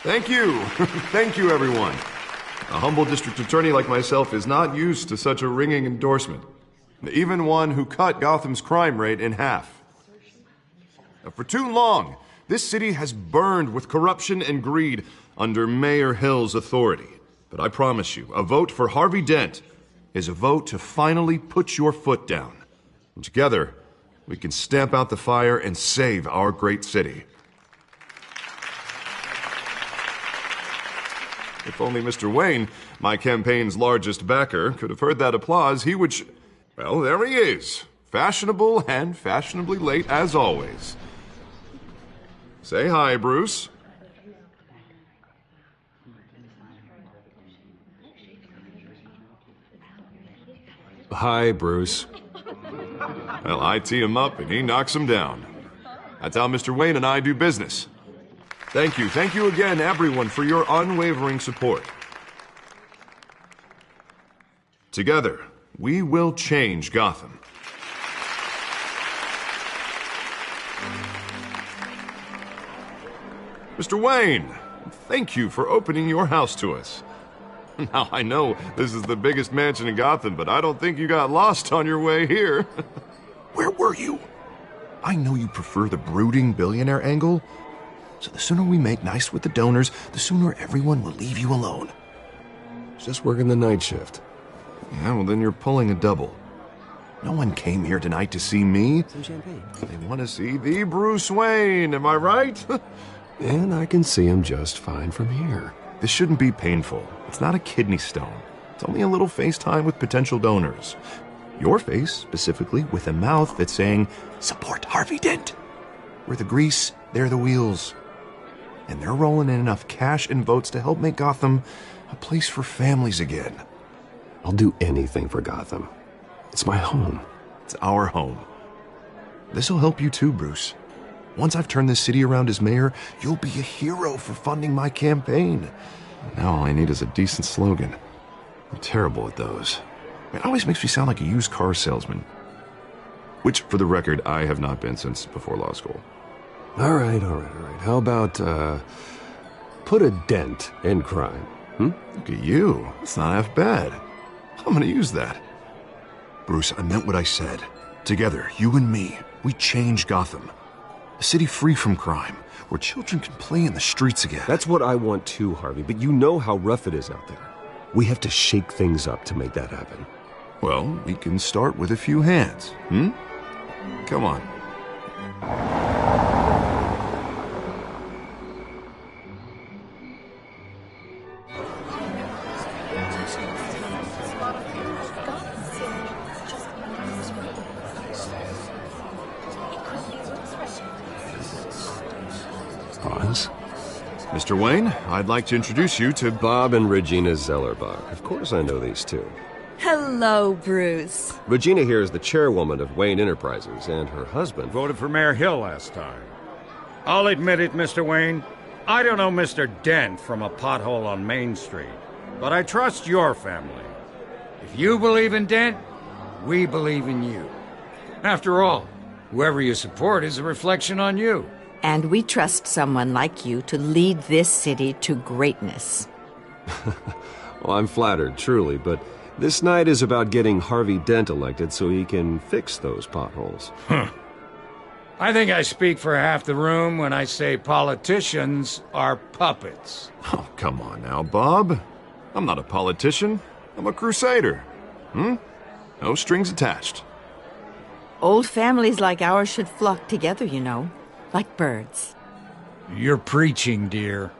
Thank you. Thank you, everyone. A humble district attorney like myself is not used to such a ringing endorsement. Even one who cut Gotham's crime rate in half. For too long, this city has burned with corruption and greed under Mayor Hill's authority. But I promise you, a vote for Harvey Dent is a vote to finally put your foot down. And together, we can stamp out the fire and save our great city. If only Mr. Wayne, my campaign's largest backer, could have heard that applause, he would... Well, there he is. Fashionable and fashionably late as always. Say hi, Bruce. Hi, Bruce. Well, I tee him up and he knocks him down. That's how Mr. Wayne and I do business. Thank you again, everyone, for your unwavering support. Together, we will change Gotham. Mr. Wayne, thank you for opening your house to us. Now, I know this is the biggest mansion in Gotham, but I don't think you got lost on your way here. Where were you? I know you prefer the brooding billionaire angle, so the sooner we make nice with the donors, the sooner everyone will leave you alone. Just working the night shift. Yeah, well, then you're pulling a double. No one came here tonight to see me. Some champagne. They want to see the Bruce Wayne, am I right? And I can see him just fine from here. This shouldn't be painful. It's not a kidney stone. It's only a little FaceTime with potential donors. Your face, specifically, with a mouth that's saying, support Harvey Dent. We're the grease, they're the wheels. And they're rolling in enough cash and votes to help make Gotham a place for families again. I'll do anything for Gotham. It's my home. It's our home. This'll help you too, Bruce. Once I've turned this city around as mayor, you'll be a hero for funding my campaign. Now all I need is a decent slogan. I'm terrible at those. It always makes me sound like a used car salesman. Which, for the record, I have not been since before law school. All right. How about, put a dent in crime, Look at you. It's not half bad. I'm gonna use that. Bruce, I meant what I said. Together, you and me, we change Gotham. A city free from crime, where children can play in the streets again. That's what I want too, Harvey, but you know how rough it is out there. We have to shake things up to make that happen. Well, we can start with a few hands, Come on. Pause. Mr. Wayne, I'd like to introduce you to Bob and Regina Zellerbach. Of course I know these two. Hello, Bruce. Regina here is the chairwoman of Wayne Enterprises, and her husband... Voted for Mayor Hill last time. I'll admit it, Mr. Wayne. I don't know Mr. Dent from a pothole on Main Street, but I trust your family. If you believe in Dent, we believe in you. After all, whoever you support is a reflection on you. And we trust someone like you to lead this city to greatness. Well, I'm flattered, truly, but this night is about getting Harvey Dent elected so he can fix those potholes. I think I speak for half the room when I say politicians are puppets. Oh, come on now, Bob. I'm not a politician. I'm a crusader. No strings attached. Old families like ours should flock together, you know, like birds. You're preaching, dear.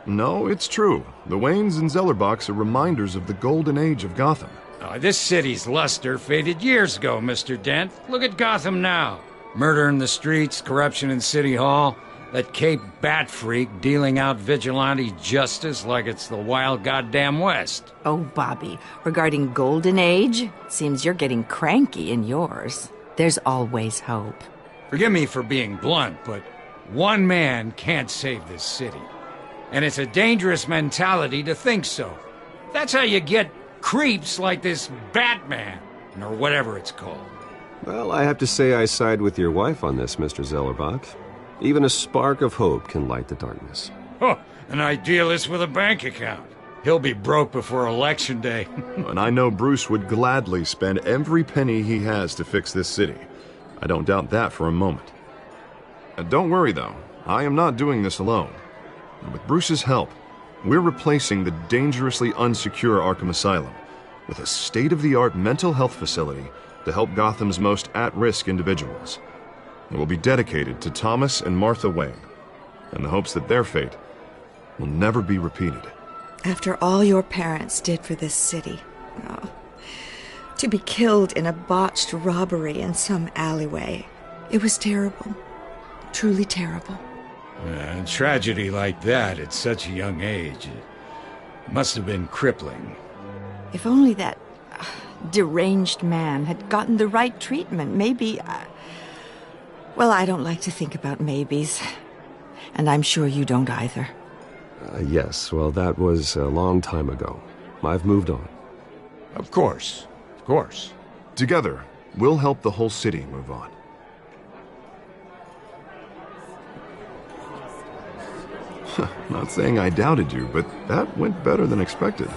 No, it's true. The Waynes and Zellerbachs are reminders of the golden age of Gotham. This city's luster faded years ago, Mr. Dent. Look at Gotham now. Murder in the streets, corruption in City Hall, that Cape Bat freak dealing out vigilante justice like it's the wild goddamn West. Oh, Bobby, regarding Golden Age, seems you're getting cranky in yours. There's always hope. Forgive me for being blunt, but one man can't save this city. And it's a dangerous mentality to think so. That's how you get creeps like this Batman, or whatever it's called. Well, I have to say I side with your wife on this, Mr. Zellerbach. Even a spark of hope can light the darkness. Oh, an idealist with a bank account. He'll be broke before Election Day. And I know Bruce would gladly spend every penny he has to fix this city. I don't doubt that for a moment. Don't worry, though. I am not doing this alone. With Bruce's help, we're replacing the dangerously unsecure Arkham Asylum with a state-of-the-art mental health facility to help Gotham's most at-risk individuals. It will be dedicated to Thomas and Martha Wayne, in the hopes that their fate will never be repeated. After all your parents did for this city, oh, to be killed in a botched robbery in some alleyway, it was terrible. Truly terrible. A tragedy like that at such a young age, it must have been crippling. If only that deranged man had gotten the right treatment, maybe... well, I don't like to think about maybes. And I'm sure you don't either. Yes, well, that was a long time ago. I've moved on. Of course. Of course. Together, we'll help the whole city move on. Not saying I doubted you, but that went better than expected.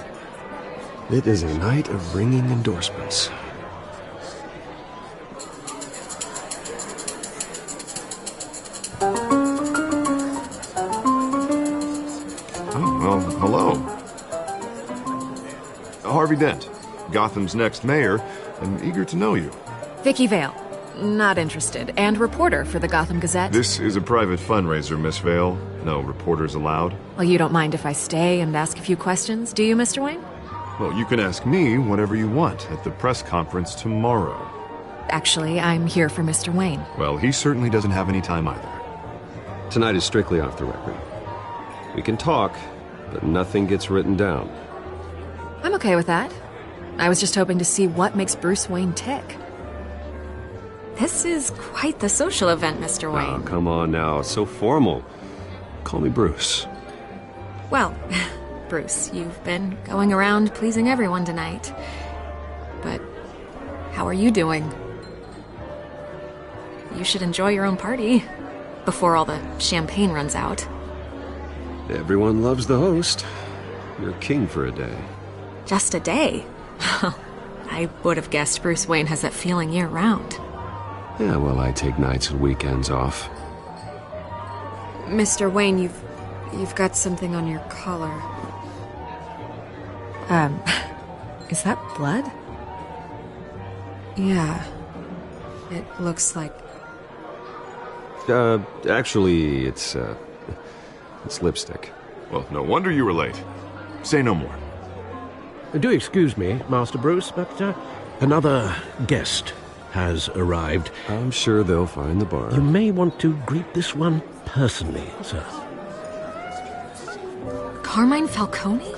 It is a night of ringing endorsements. Oh, well, hello. Harvey Dent, Gotham's next mayor, and eager to know you. Vicky Vale. Not interested. And reporter for the Gotham Gazette. This is a private fundraiser, Miss Vale. No reporters allowed. Well, you don't mind if I stay and ask a few questions, do you, Mr. Wayne? Well, you can ask me whatever you want at the press conference tomorrow. Actually, I'm here for Mr. Wayne. Well, he certainly doesn't have any time either. Tonight is strictly off the record. We can talk, but nothing gets written down. I'm okay with that. I was just hoping to see what makes Bruce Wayne tick. This is quite the social event, Mr. Wayne. Oh, come on now. It's so formal. Call me Bruce. Well, Bruce, you've been going around pleasing everyone tonight. But how are you doing? You should enjoy your own party before all the champagne runs out. Everyone loves the host. You're king for a day. Just a day? I would have guessed Bruce Wayne has that feeling year-round. Yeah, well, I take nights and weekends off. Mr. Wayne, you've got something on your collar. Is that blood? Yeah. It looks like... Actually, it's lipstick. Well, no wonder you were late. Say no more. Do excuse me, Master Bruce, but another guest has arrived. I'm sure they'll find the bar. You may want to greet this one personally, sir. Carmine Falcone?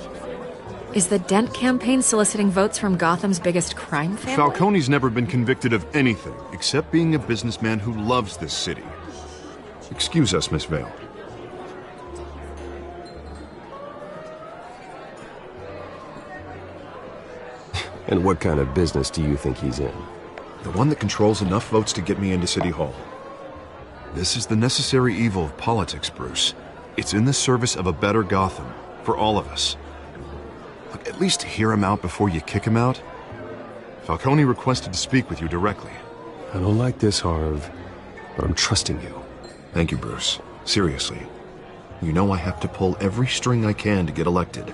Is the Dent campaign soliciting votes from Gotham's biggest crime family? Falcone's never been convicted of anything except being a businessman who loves this city. Excuse us, Miss Vale. And what kind of business do you think he's in? The one that controls enough votes to get me into City Hall. This is the necessary evil of politics, Bruce. It's in the service of a better Gotham, for all of us. Look, at least hear him out before you kick him out. Falcone requested to speak with you directly. I don't like this, Harv, but I'm trusting you. Thank you, Bruce. Seriously. You know I have to pull every string I can to get elected.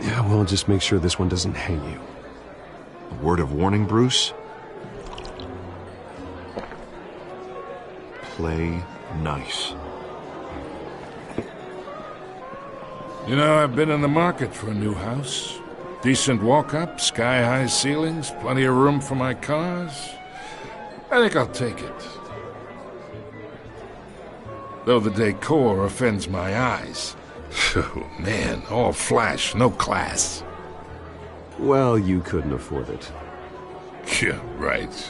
Yeah, well, just make sure this one doesn't hang you. A word of warning, Bruce? Play nice. You know, I've been in the market for a new house. Decent walk-up, sky-high ceilings, plenty of room for my cars. I think I'll take it. Though the decor offends my eyes. Oh, man, all flash, no class. Well, you couldn't afford it. Yeah, right.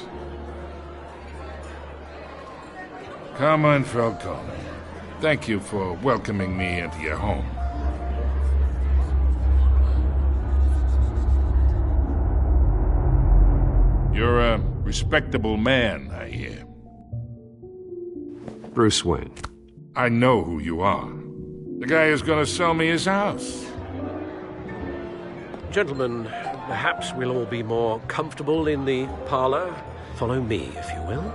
Carmine Falcone, thank you for welcoming me into your home. You're a respectable man, I hear. Bruce Wayne. I know who you are. The guy who's gonna sell me his house. Gentlemen, perhaps we'll all be more comfortable in the parlor. Follow me, if you will.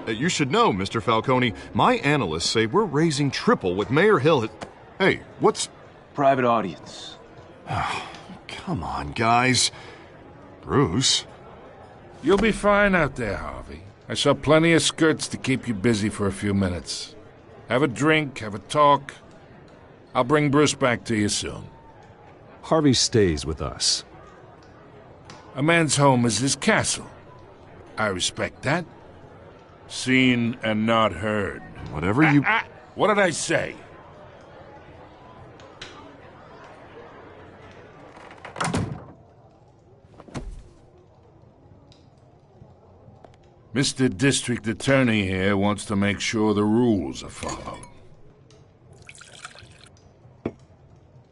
You should know, Mr. Falcone, my analysts say we're raising triple what Mayor Hill. Hey, what's... Private audience. Come on, guys. Bruce? You'll be fine out there, Harvey. I saw plenty of skirts to keep you busy for a few minutes. Have a drink, have a talk. I'll bring Bruce back to you soon. Harvey stays with us. A man's home is his castle. I respect that. Seen and not heard. Whatever you... What did I say? Mr. District Attorney here wants to make sure the rules are followed.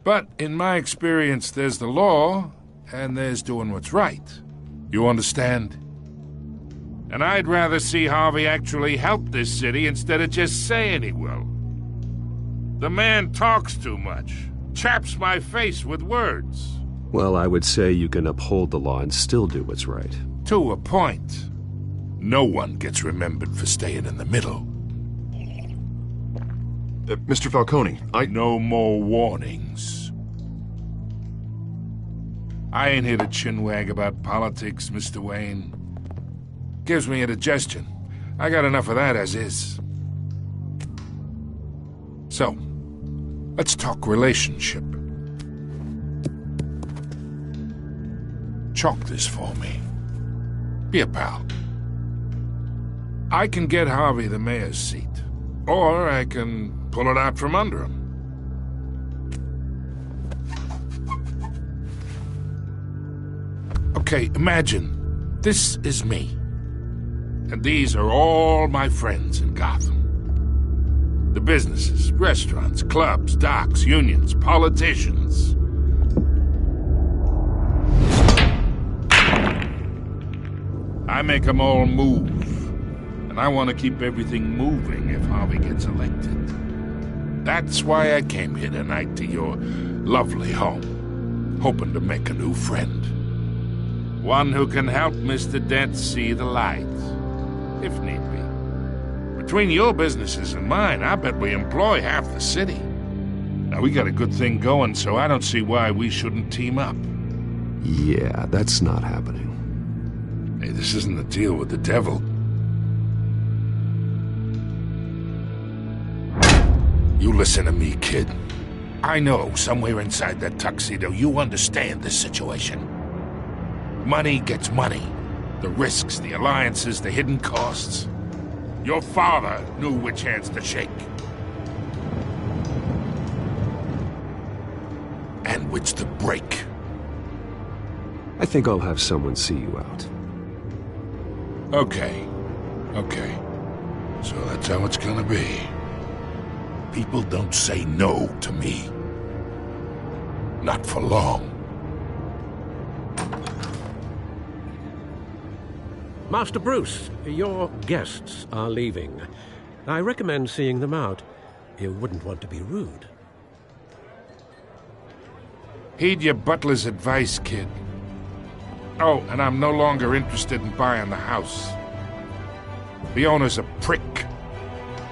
But in my experience, there's the law, and there's doing what's right. You understand? And I'd rather see Harvey actually help this city instead of just saying he will. The man talks too much, chaps my face with words. Well, I would say you can uphold the law and still do what's right. To a point. No one gets remembered for staying in the middle. Mr. Falcone, No more warnings. I ain't here to chinwag about politics, Mr. Wayne. Gives me indigestion. I got enough of that as is. So, let's talk relationship. Chalk this for me. Be a pal. I can get Harvey the mayor's seat, or I can pull it out from under him. Okay, imagine this is me, and these are all my friends in Gotham. The businesses, restaurants, clubs, docks, unions, politicians. I make them all move. And I want to keep everything moving if Harvey gets elected. That's why I came here tonight to your lovely home, hoping to make a new friend. One who can help Mr. Dent see the light, if need be. Between your businesses and mine, I bet we employ half the city. Now, we got a good thing going, so I don't see why we shouldn't team up. Yeah, that's not happening. Hey, this isn't a deal with the devil. You listen to me, kid. I know somewhere inside that tuxedo you understand this situation. Money gets money. The risks, the alliances, the hidden costs. Your father knew which hands to shake. And which to break. I think I'll have someone see you out. Okay. So that's how it's gonna be. People don't say no to me. Not for long. Master Bruce, your guests are leaving. I recommend seeing them out. You wouldn't want to be rude. Heed your butler's advice, kid. Oh, and I'm no longer interested in buying the house. The owner's a prick.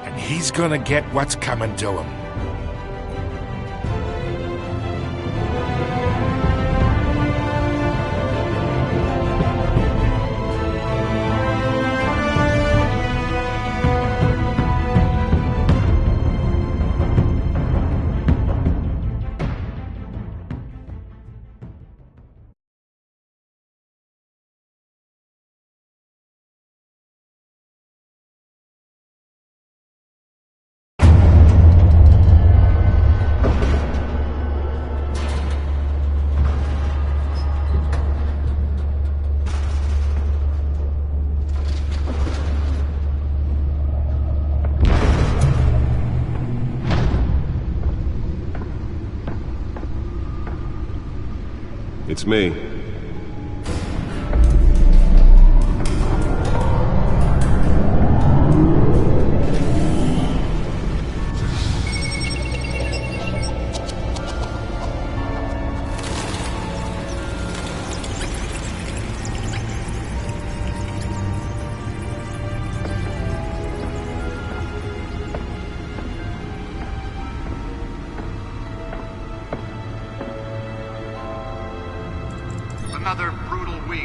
And he's gonna get what's coming to him. It's me.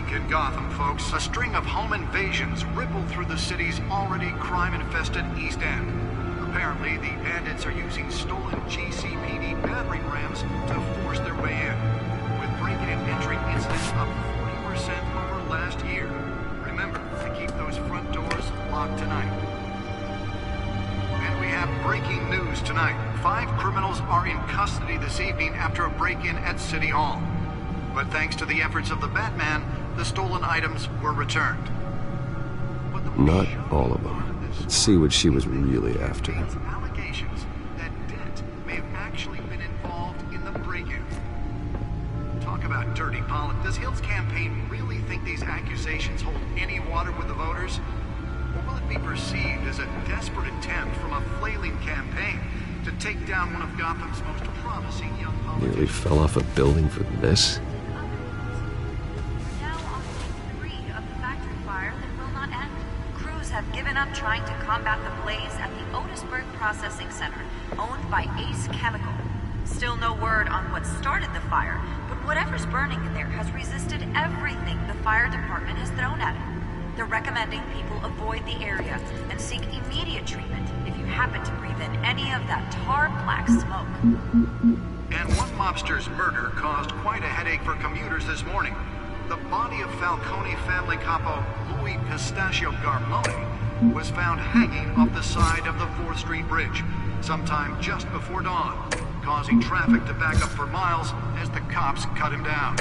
week in Gotham, folks. A string of home invasions rippled through the city's already crime-infested East End. Apparently, the bandits are using stolen GCPD battering rams to force their way in, with break-in and entry incidents up 40% over last year. Remember to keep those front doors locked tonight. And we have breaking news tonight. 5 criminals are in custody this evening after a break-in at City Hall. But thanks to the efforts of the Batman, the stolen items were returned. Not all of them. Let's see what she was really after. Allegations that Dent may have actually been involved in the break-in. Talk about dirty politics. Does Hill's campaign really think these accusations hold any water with the voters? Or will it be perceived as a desperate attempt from a flailing campaign to take down one of Gotham's most promising young politicians? Nearly fell off a building for this? Have given up trying to combat the blaze at the Otisburg Processing Center, owned by Ace Chemical. Still no word on what started the fire, but whatever's burning in there has resisted everything the fire department has thrown at it. They're recommending people avoid the area and seek immediate treatment if you happen to breathe in any of that tar black smoke. And one mobster's murder caused quite a headache for commuters this morning. The body of Falcone family capo Louis Pistachio Garmone was found hanging off the side of the 4th Street Bridge sometime just before dawn, causing traffic to back up for miles as the cops cut him down.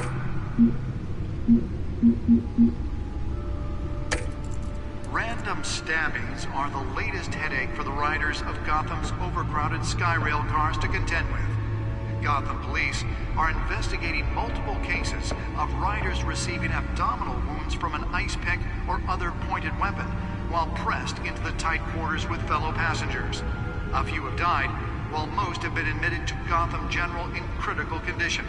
Random stabbings are the latest headache for the riders of Gotham's overcrowded Skyrail cars to contend with. Gotham police are investigating multiple cases of riders receiving abdominal wounds from an ice pick or other pointed weapon while pressed into the tight quarters with fellow passengers. A few have died, while most have been admitted to Gotham General in critical condition.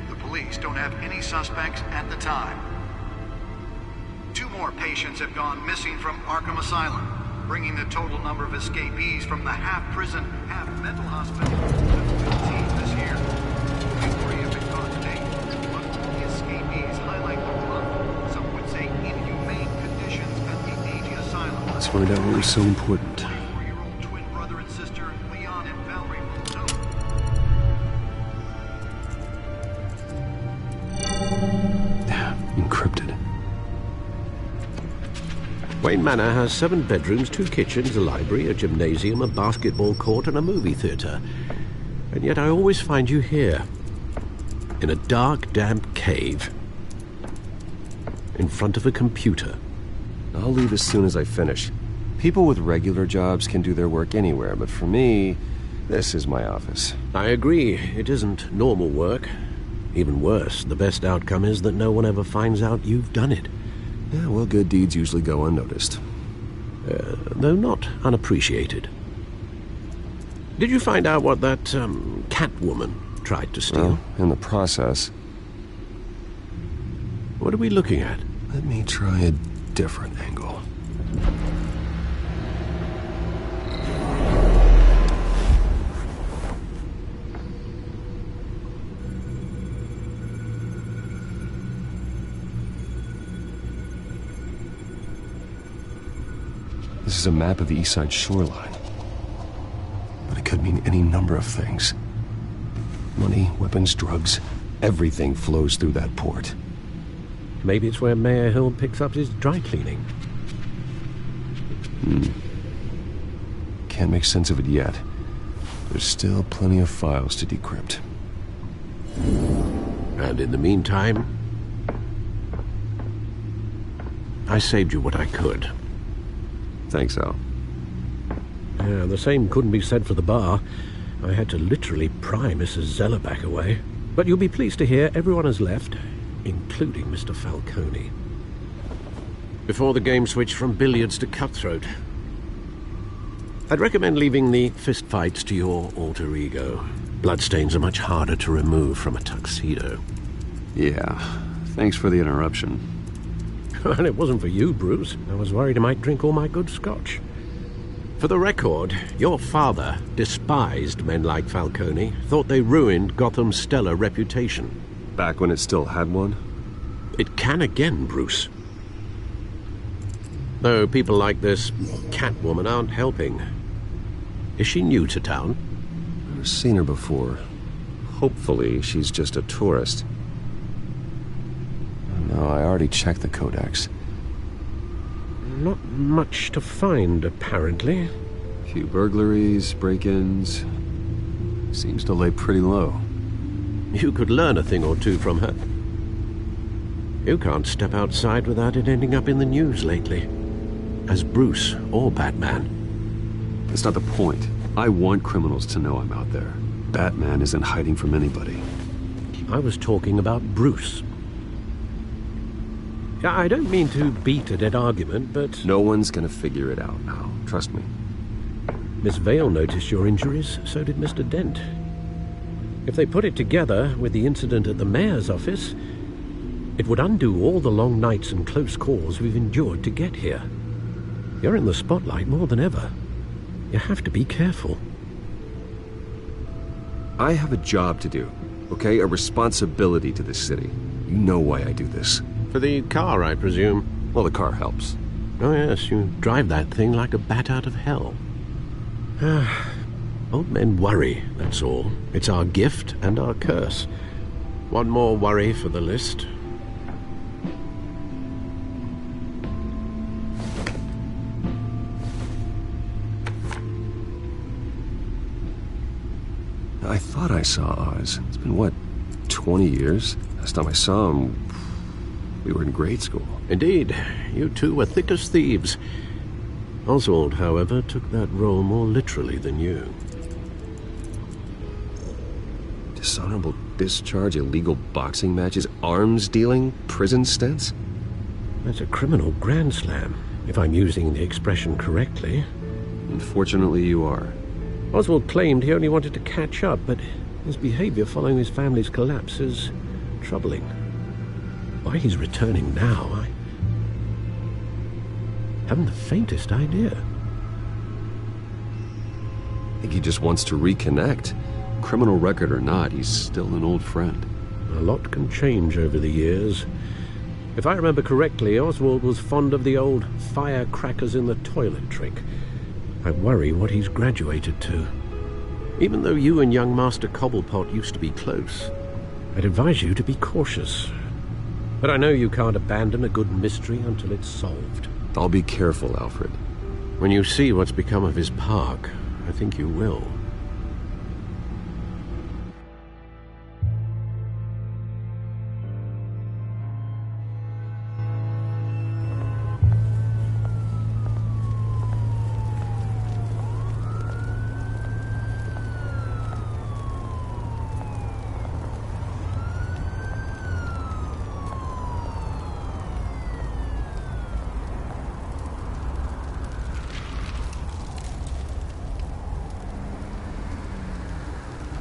The police don't have any suspects at the time. 2 more patients have gone missing from Arkham Asylum, bringing the total number of escapees from the half-prison, half-mental hospital to 15 this year. 3 have been caught to date, but all the escapees highlight the rough, some would say inhumane conditions at the AG Asylum. Let's find out what was so important. 24-year-old twin brother and sister, Leon and Valerie Monteau. Encrypted. Wayne Manor has 7 bedrooms, 2 kitchens, a library, a gymnasium, a basketball court, and a movie theatre. And yet I always find you here, in a dark, damp cave, in front of a computer. I'll leave as soon as I finish. People with regular jobs can do their work anywhere, but for me, this is my office. I agree. It isn't normal work. Even worse, the best outcome is that no one ever finds out you've done it. Yeah, well, good deeds usually go unnoticed. Though not unappreciated. Did you find out what that, Catwoman tried to steal? Well, in the process. What are we looking at? Let me try a different angle. This is a map of the East Side shoreline. But it could mean any number of things. Money, weapons, drugs, everything flows through that port. Maybe it's where Mayor Hill picks up his dry cleaning. Can't make sense of it yet. There's still plenty of files to decrypt. And in the meantime, I saved you what I could. Thanks, Al. Yeah, the same couldn't be said for the bar. I had to literally pry Mrs. Zeller back away. But you'll be pleased to hear everyone has left, including Mr. Falcone. Before the game switched from billiards to cutthroat. I'd recommend leaving the fistfights to your alter ego. Bloodstains are much harder to remove from a tuxedo. Yeah, thanks for the interruption. And it wasn't for you, Bruce. I was worried I might drink all my good scotch. For the record, your father despised men like Falcone, thought they ruined Gotham's stellar reputation. Back when it still had one? It can again, Bruce. Though people like this Catwoman aren't helping. Is she new to town? I've seen her before. Hopefully, she's just a tourist. No, I already checked the codex. Not much to find, apparently. A few burglaries, break-ins. Seems to lay pretty low. You could learn a thing or two from her. You can't step outside without it ending up in the news lately. As Bruce or Batman. That's not the point. I want criminals to know I'm out there. Batman isn't hiding from anybody. I was talking about Bruce. I don't mean to beat a dead argument, but... No one's gonna figure it out now. Trust me. Miss Vale noticed your injuries, so did Mr. Dent. If they put it together with the incident at the mayor's office, it would undo all the long nights and close calls we've endured to get here. You're in the spotlight more than ever. You have to be careful. I have a job to do, okay? A responsibility to this city. You know why I do this. For the car, I presume? Well, the car helps. Oh yes, you drive that thing like a bat out of hell. Old men worry, that's all. It's our gift and our curse. One more worry for the list. I thought I saw Oz. It's been, what, 20 years? Last time I saw him, we were in grade school. Indeed. You two were thick as thieves. Oswald, however, took that role more literally than you. Dishonorable discharge, illegal boxing matches, arms dealing, prison stints? That's a criminal grand slam, if I'm using the expression correctly. Unfortunately, you are. Oswald claimed he only wanted to catch up, but his behavior following his family's collapse is troubling. Why he's returning now, I haven't the faintest idea. I think he just wants to reconnect. Criminal record or not, he's still an old friend. A lot can change over the years. If I remember correctly, Oswald was fond of the old firecrackers in the toilet trick. I worry what he's graduated to. Even though you and young Master Cobblepot used to be close, I'd advise you to be cautious. But I know you can't abandon a good mystery until it's solved. I'll be careful, Alfred. When you see what's become of his park, I think you will.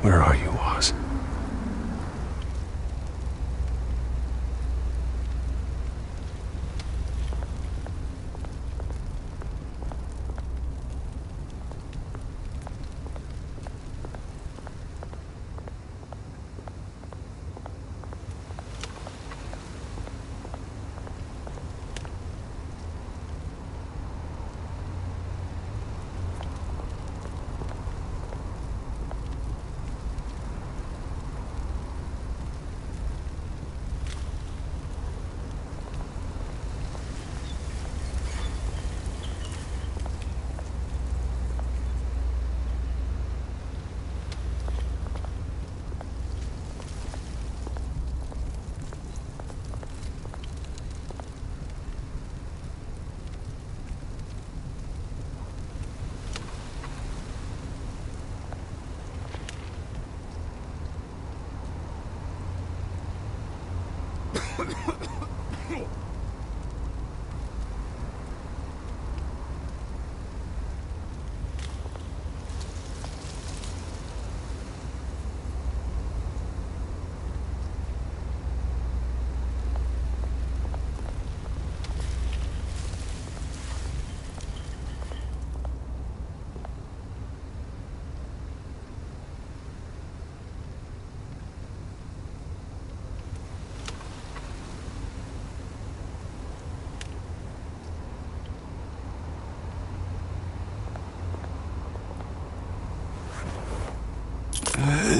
Where are you, Oz?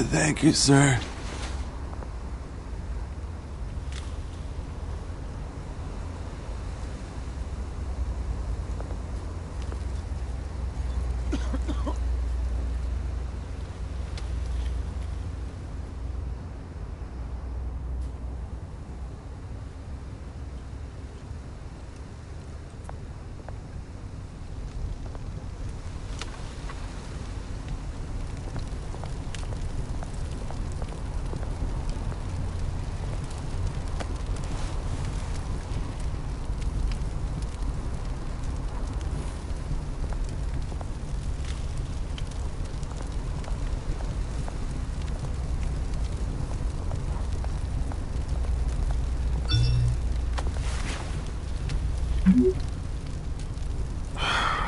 Thank you, sir.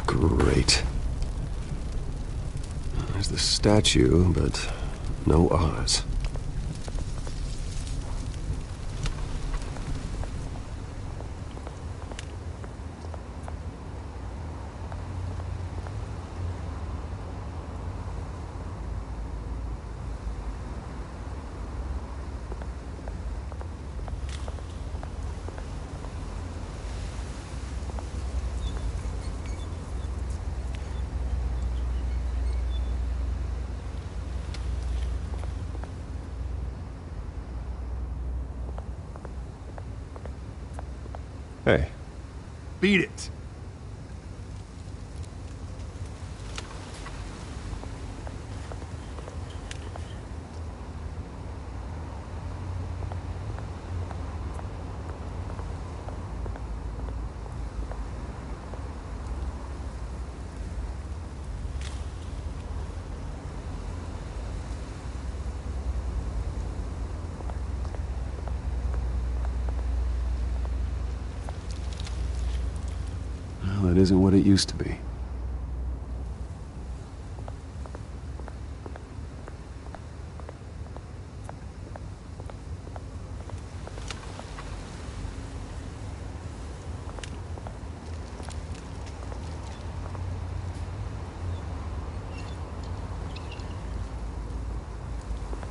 Great. There's the statue, but no Oz. Hey. Beat it. Well, it isn't what it used to be.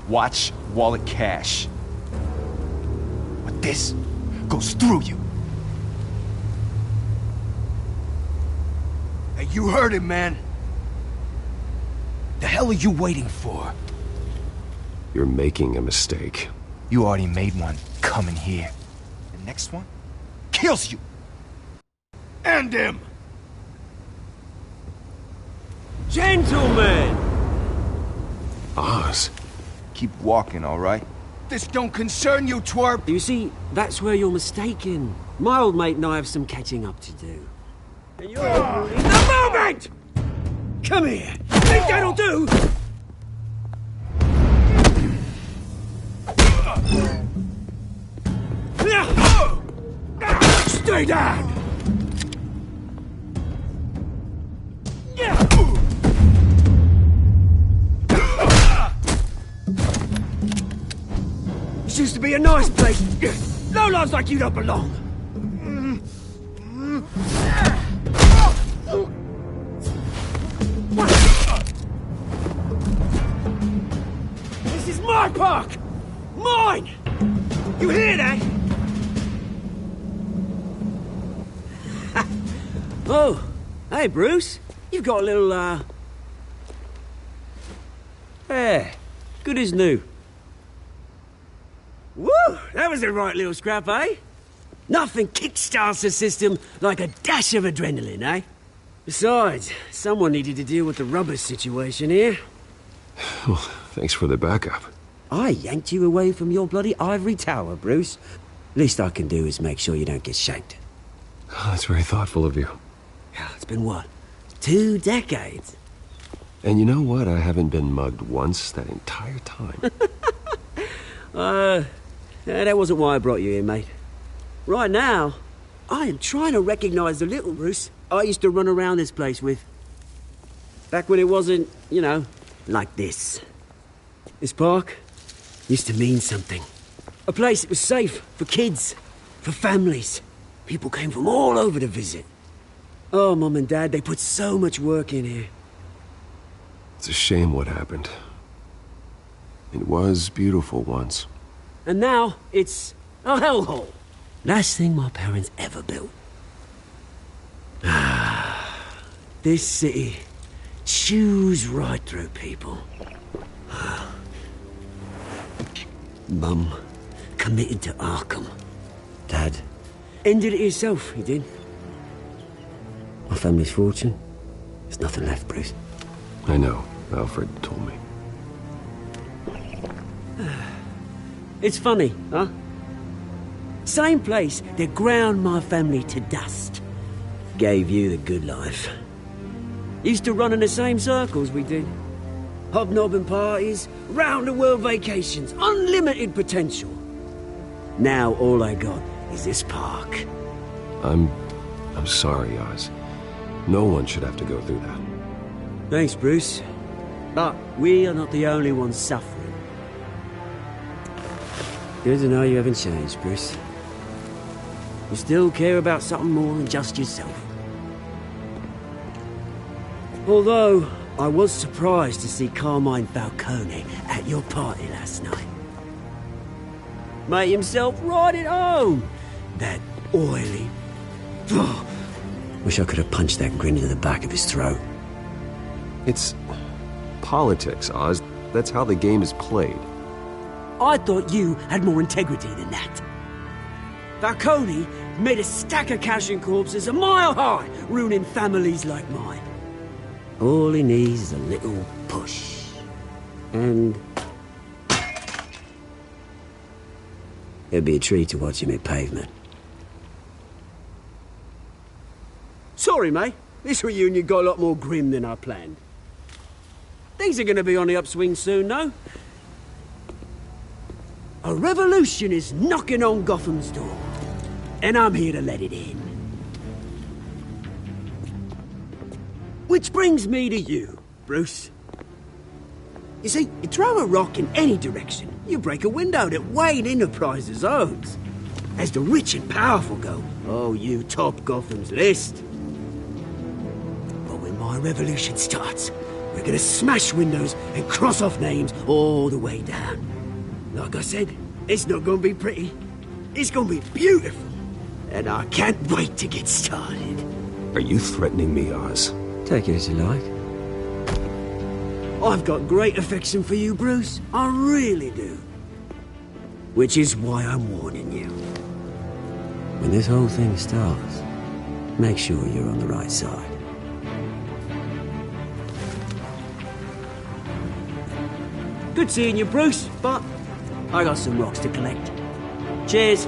Watch wallet cash. But this goes through you. Hey, you heard him, man. The hell are you waiting for? You're making a mistake. You already made one coming here. The next one kills you. End him! Gentlemen! Oz. Keep walking, all right? This don't concern you, twerp! You see, that's where you're mistaken. My old mate and I have some catching up to do. And you're in the moment! Come here! Think that'll do? Stay down! This used to be a nice place. No lives like you don't belong. This is my park! Mine! You hear that? Oh, hey Bruce. You've got a little, There. Good as new. Woo! That was a right little scrap, eh? Nothing kickstarts the system like a dash of adrenaline, eh? Besides, someone needed to deal with the rubber situation here. Well, thanks for the backup. I yanked you away from your bloody ivory tower, Bruce. Least I can do is make sure you don't get shanked. Oh, that's very thoughtful of you. It's been what? 2 decades? And you know what? I haven't been mugged once that entire time. That wasn't why I brought you here, mate. Right now, I am trying to recognize the little Bruce I used to run around this place with. Back when it wasn't, you know, like this. This park used to mean something. A place that was safe for kids, for families. People came from all over to visit. Oh, Mum and Dad, they put so much work in here. It's a shame what happened. It was beautiful once. And now it's a hellhole. Last thing my parents ever built. This city chews right through people. Mum committed to Arkham. Dad ended it himself, he did. My family's fortune, there's nothing left, Bruce. I know. Alfred told me. It's funny, huh? Same place that ground my family to dust. Gave you the good life. Used to run in the same circles we did. Hobnobbing parties, round-the-world vacations, unlimited potential. Now all I got is this park. I'm sorry, Oz. No one should have to go through that. Thanks, Bruce. But we are not the only ones suffering. Good to know you haven't changed, Bruce. You still care about something more than just yourself. Although, I was surprised to see Carmine Falcone at your party last night. Made himself right at home. That oily... Wish I could have punched that grin into the back of his throat. It's politics, Oz. That's how the game is played. I thought you had more integrity than that. Falcone made a stack of cash and corpses a mile high, ruining families like mine. All he needs is a little push. And... it'd be a treat to watch him hit pavement. Sorry, mate. This reunion got a lot more grim than I planned. Things are gonna be on the upswing soon, though. A revolution is knocking on Gotham's door. And I'm here to let it in. Which brings me to you, Bruce. You see, you throw a rock in any direction, you break a window that Wayne Enterprises owns. As the rich and powerful go, oh, you top Gotham's list. But when my revolution starts, we're gonna smash windows and cross off names all the way down. Like I said, it's not gonna be pretty. It's gonna be beautiful. And I can't wait to get started. Are you threatening me, Oz? Take it as you like. I've got great affection for you, Bruce. I really do. Which is why I'm warning you. When this whole thing starts, make sure you're on the right side. Good seeing you, Bruce, but I got some rocks to collect. Cheers.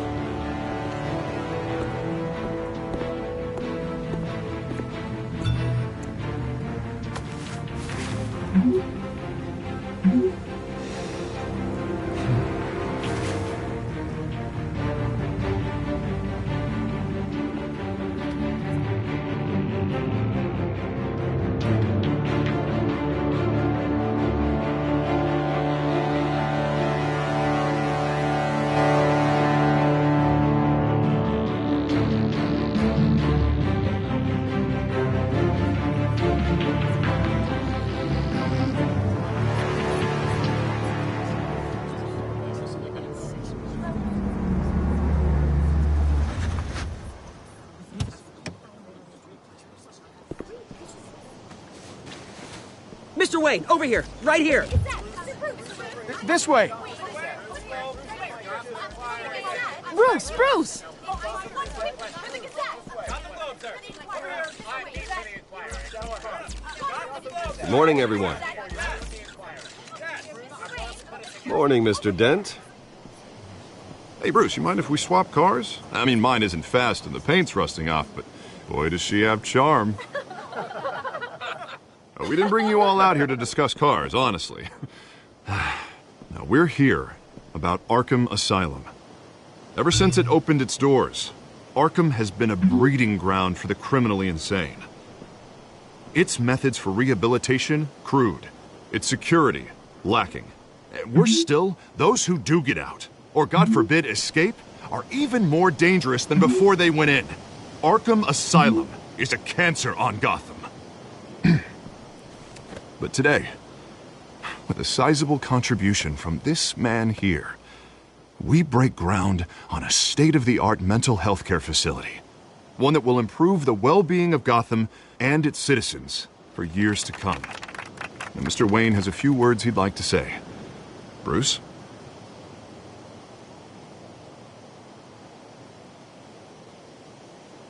Mr. Wayne, over here, right here. This way. Bruce! Good morning, everyone. Morning, Mr. Dent. Hey, Bruce, you mind if we swap cars? I mean, mine isn't fast and the paint's rusting off, but boy, does she have charm. We didn't bring you all out here to discuss cars, honestly. Now, we're here about Arkham Asylum. Ever since it opened its doors, Arkham has been a breeding ground for the criminally insane. Its methods for rehabilitation, crude. Its security, lacking. Worse still, those who do get out, or God forbid escape, are even more dangerous than before they went in. Arkham Asylum is a cancer on Gotham. But today, with a sizable contribution from this man here, we break ground on a state-of-the-art mental health care facility. One that will improve the well-being of Gotham and its citizens for years to come. And Mr. Wayne has a few words he'd like to say. Bruce?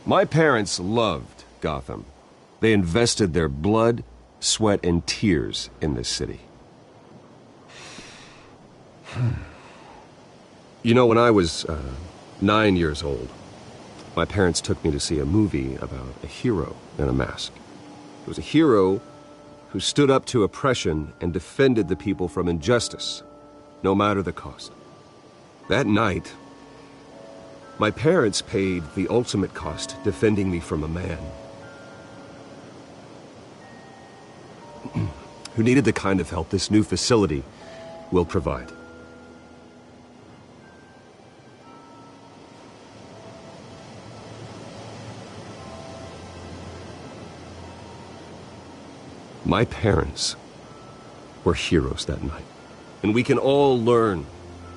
My parents loved Gotham. They invested their blood, sweat, and tears in this city. You know, when I was 9 years old, my parents took me to see a movie about a hero in a mask. It was a hero who stood up to oppression and defended the people from injustice, no matter the cost. That night, my parents paid the ultimate cost defending me from a man who needed the kind of help this new facility will provide. My parents were heroes that night, and we can all learn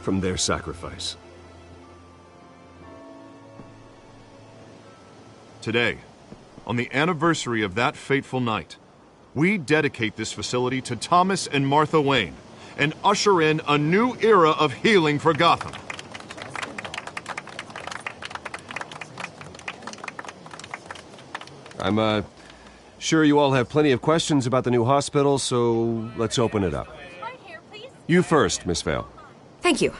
from their sacrifice. Today, on the anniversary of that fateful night, we dedicate this facility to Thomas and Martha Wayne and usher in a new era of healing for Gotham. I'm sure you all have plenty of questions about the new hospital, so let's open it up. You first, Miss Vale. Thank you.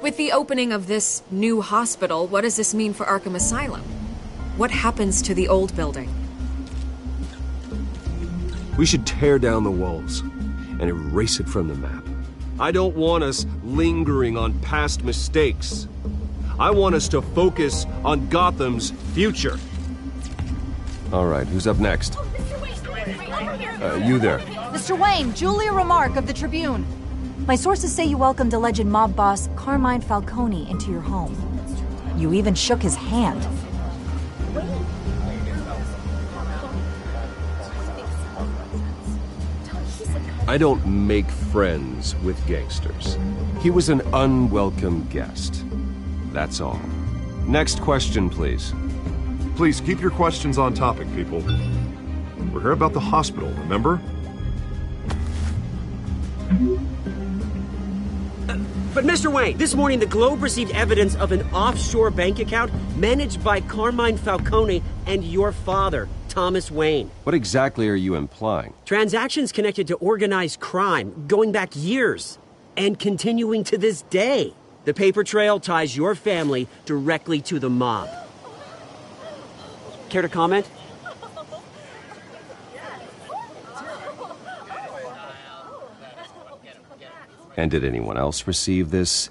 With the opening of this new hospital, what does this mean for Arkham Asylum? What happens to the old building? We should tear down the walls and erase it from the map. I don't want us lingering on past mistakes. I want us to focus on Gotham's future. All right, who's up next? You there. Mr. Wayne, Julia Remark of the Tribune. My sources say you welcomed alleged mob boss Carmine Falcone into your home. You even shook his hand. I don't make friends with gangsters. He was an unwelcome guest. That's all. Next question, please. Please keep your questions on topic, people. We're here about the hospital, remember? But Mr. Wayne, this morning the Globe received evidence of an offshore bank account managed by Carmine Falcone and your father, Thomas Wayne. What exactly are you implying? Transactions connected to organized crime going back years and continuing to this day. The paper trail ties your family directly to the mob. Care to comment? And did anyone else receive this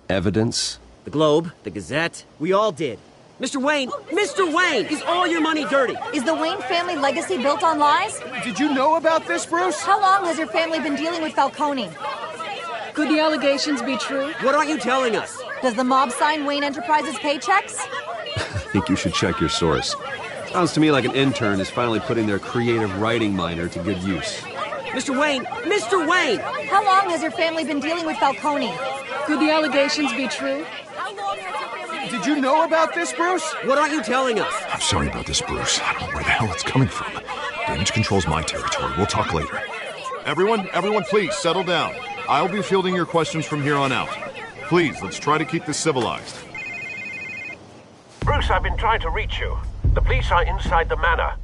evidence? The Globe, the Gazette, we all did. Mr. Wayne, is all your money dirty? Is the Wayne family legacy built on lies? Did you know about this, Bruce? How long has your family been dealing with Falcone? Could the allegations be true? What aren't you telling us? Does the mob sign Wayne Enterprises paychecks? I think you should check your source. Sounds to me like an intern is finally putting their creative writing minor to good use. Mr. Wayne! How long has your family been dealing with Falcone? Could the allegations be true? Did you know about this, Bruce? What aren't you telling us? I'm sorry about this, Bruce. I don't know where the hell it's coming from. Damage control's my territory. We'll talk later. Everyone, please, settle down. I'll be fielding your questions from here on out. Please, let's try to keep this civilized. Bruce, I've been trying to reach you. The police are inside the manor.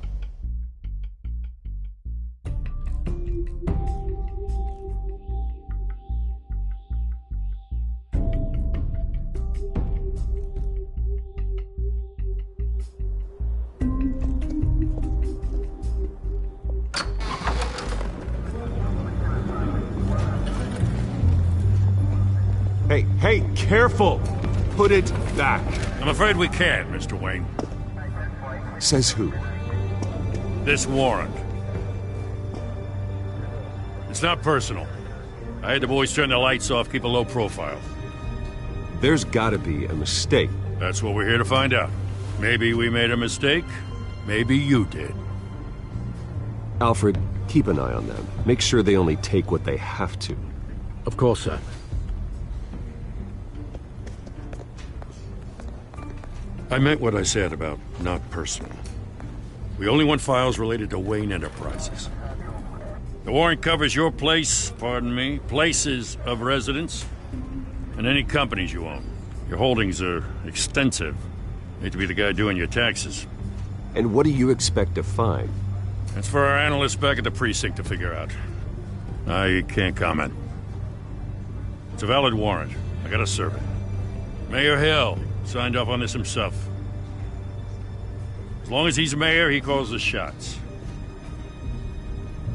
Hey, careful! Put it back. I'm afraid we can't, Mr. Wayne. Says who? This warrant. It's not personal. I had the boys turn the lights off, keep a low profile. There's gotta be a mistake. That's what we're here to find out. Maybe we made a mistake. Maybe you did. Alfred, keep an eye on them. Make sure they only take what they have to. Of course, sir. I meant what I said about not personal. We only want files related to Wayne Enterprises. The warrant covers your place, pardon me, places of residence, and any companies you own. Your holdings are extensive. Hate to be the guy doing your taxes. And what do you expect to find? That's for our analysts back at the precinct to figure out. I can't comment. It's a valid warrant. I gotta serve it. Mayor Hill signed off on this himself. As long as he's mayor, he calls the shots.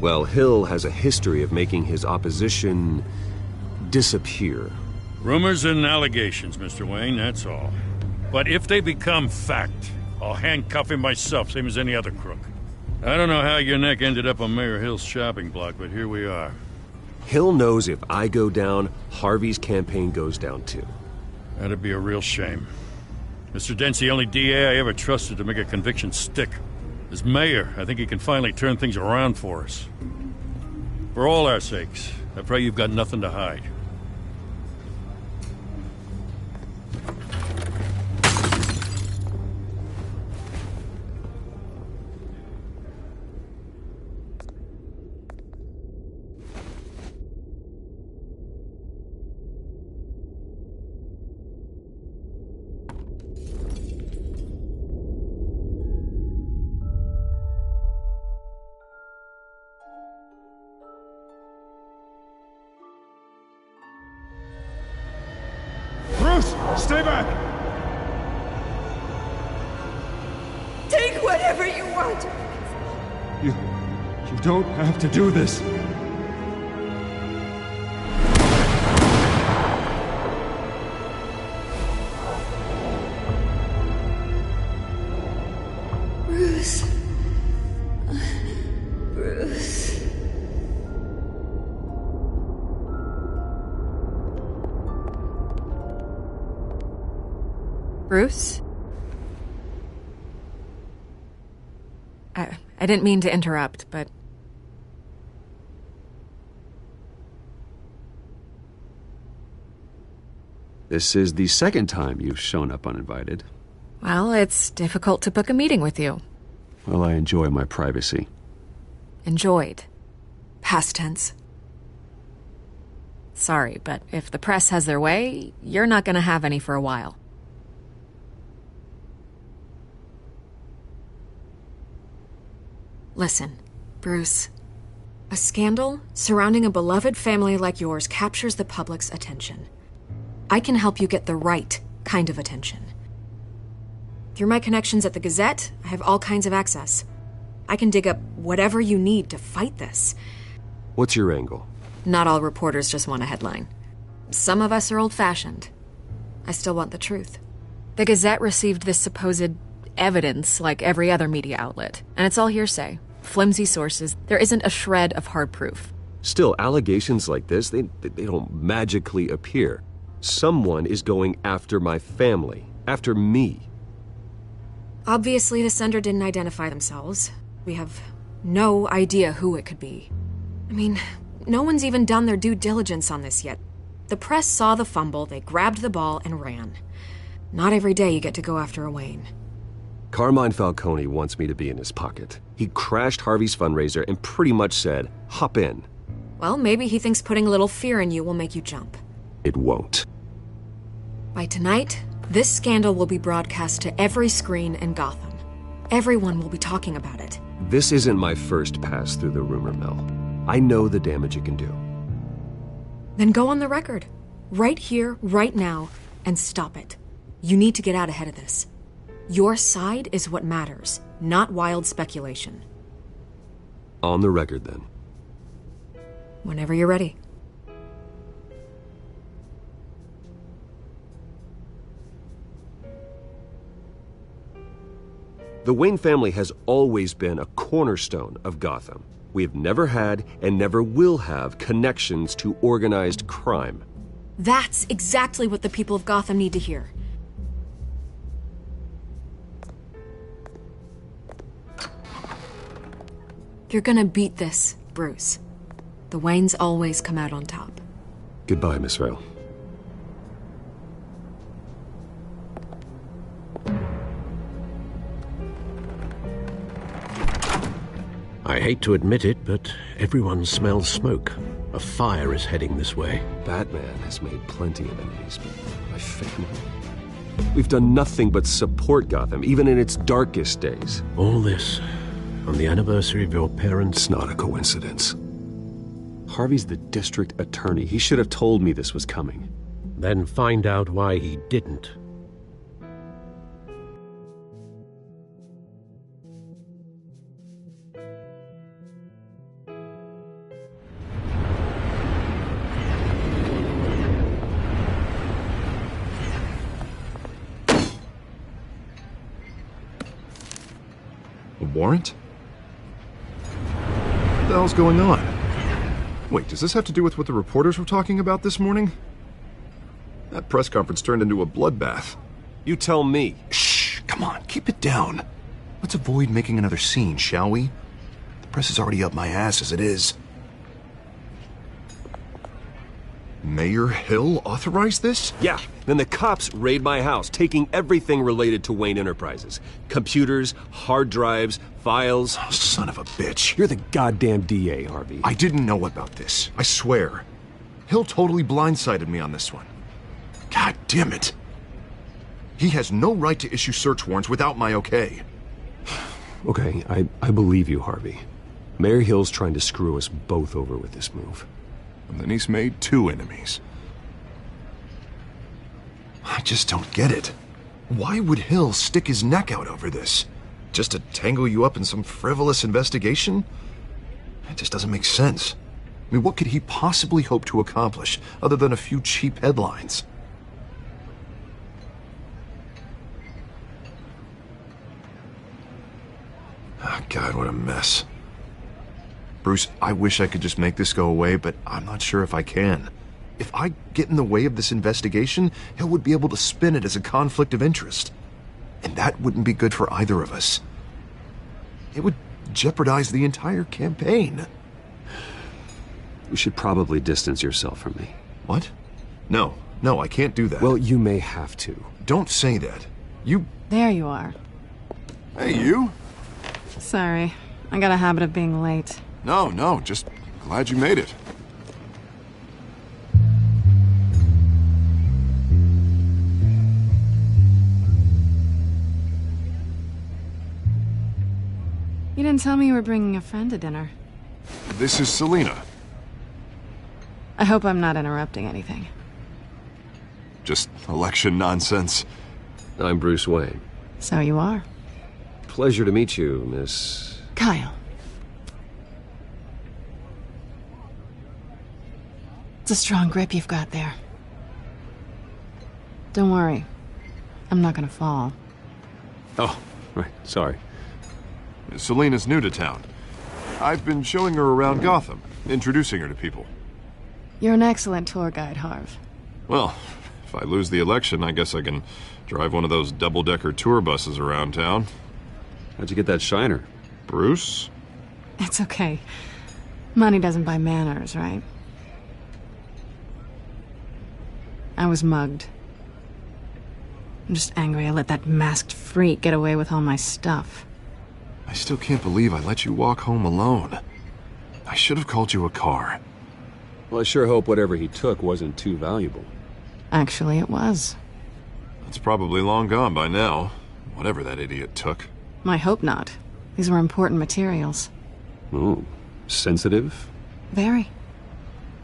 Well, Hill has a history of making his opposition disappear. Rumors and allegations, Mr. Wayne, that's all. But if they become fact, I'll handcuff him myself, same as any other crook. I don't know how your neck ended up on Mayor Hill's shopping block, but here we are. Hill knows if I go down, Harvey's campaign goes down too. That'd be a real shame. Mr. Dent's the only DA I ever trusted to make a conviction stick. As mayor, I think he can finally turn things around for us. For all our sakes, I pray you've got nothing to hide. Stay back! Take whatever you want! You don't have to do this. Bruce. Bruce. Bruce? I didn't mean to interrupt, but... This is the second time you've shown up uninvited. Well, it's difficult to book a meeting with you. Well, I enjoy my privacy. Enjoyed. Past tense. Sorry, but if the press has their way, you're not gonna have any for a while. Listen, Bruce. A scandal surrounding a beloved family like yours captures the public's attention. I can help you get the right kind of attention. Through my connections at the Gazette, I have all kinds of access. I can dig up whatever you need to fight this. What's your angle? Not all reporters just want a headline. Some of us are old-fashioned. I still want the truth. The Gazette received this supposed evidence like every other media outlet, and it's all hearsay. Flimsy sources. There isn't a shred of hard proof. Still, allegations like this, they don't magically appear. Someone is going after my family, after me. Obviously, the sender didn't identify themselves. We have no idea who it could be. I mean, no one's even done their due diligence on this yet. The press saw the fumble, they grabbed the ball and ran. Not every day you get to go after a Wayne. Carmine Falcone wants me to be in his pocket. He crashed Harvey's fundraiser and pretty much said, hop in. Well, maybe he thinks putting a little fear in you will make you jump. It won't. By tonight, this scandal will be broadcast to every screen in Gotham. Everyone will be talking about it. This isn't my first pass through the rumor mill. I know the damage it can do. Then go on the record. Right here, right now, and stop it. You need to get out ahead of this. Your side is what matters, not wild speculation. On the record, then. Whenever you're ready. The Wayne family has always been a cornerstone of Gotham. We have never had and never will have connections to organized crime. That's exactly what the people of Gotham need to hear. You're gonna beat this, Bruce. The Waynes always come out on top. Goodbye, Miss Rail. I hate to admit it, but everyone smells smoke. A fire is heading this way. Batman has made plenty of enemies, but my family... We've done nothing but support Gotham, even in its darkest days. All this on the anniversary of your parents'... It's not a coincidence. Harvey's the district attorney. He should have told me this was coming. Then find out why he didn't. A warrant? What the hell's going on? Wait, does this have to do with what the reporters were talking about this morning? That press conference turned into a bloodbath. You tell me. Shh, come on, keep it down. Let's avoid making another scene, shall we? The press is already up my ass as it is. Mayor Hill authorized this? Yeah, then the cops raid my house, taking everything related to Wayne Enterprises. Computers, hard drives, files. Oh, son of a bitch. You're the goddamn DA, Harvey. I didn't know about this. I swear. Hill totally blindsided me on this one. God damn it. He has no right to issue search warrants without my okay. Okay, I believe you, Harvey. Mayor Hill's trying to screw us both over with this move. And then he's made 2 enemies. I just don't get it. Why would Hill stick his neck out over this? Just to tangle you up in some frivolous investigation? It just doesn't make sense. I mean, what could he possibly hope to accomplish other than a few cheap headlines? Oh, God, what a mess. Bruce, I wish I could just make this go away, but I'm not sure if I can. If I get in the way of this investigation, Hill would be able to spin it as a conflict of interest. And that wouldn't be good for either of us. It would jeopardize the entire campaign. You should probably distance yourself from me. What? No, I can't do that. Well, you may have to. Don't say that. You... There you are. Hey, you? Sorry. I got a habit of being late. No, just glad you made it. You didn't tell me you were bringing a friend to dinner. This is Selina. I hope I'm not interrupting anything. Just election nonsense. I'm Bruce Wayne. So you are. Pleasure to meet you, Miss... Kyle. It's a strong grip you've got there. Don't worry. I'm not gonna fall. Oh, right, sorry. Selina's new to town. I've been showing her around Gotham, introducing her to people. You're an excellent tour guide, Harv. Well, if I lose the election, I guess I can drive one of those double-decker tour buses around town. How'd you get that shiner? Bruce? It's okay. Money doesn't buy manners, right? I was mugged. I'm just angry I let that masked freak get away with all my stuff. I still can't believe I let you walk home alone. I should have called you a car. Well, I sure hope whatever he took wasn't too valuable. Actually, it was. It's probably long gone by now, whatever that idiot took. I hope not. These were important materials. Ooh, sensitive? Very.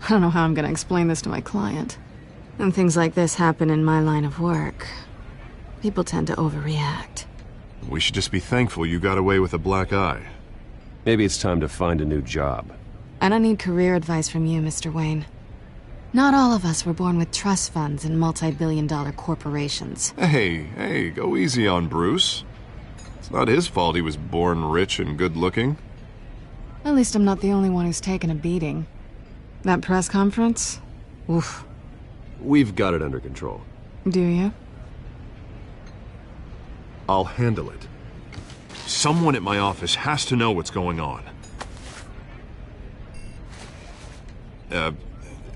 I don't know how I'm gonna explain this to my client. When things like this happen in my line of work, people tend to overreact. We should just be thankful you got away with a black eye. Maybe it's time to find a new job. I don't need career advice from you, Mr. Wayne. Not all of us were born with trust funds and multi-billion-dollar corporations. Hey, go easy on Bruce. It's not his fault he was born rich and good-looking. At least I'm not the only one who's taken a beating. That press conference? Oof. We've got it under control. Do you? I'll handle it. Someone at my office has to know what's going on.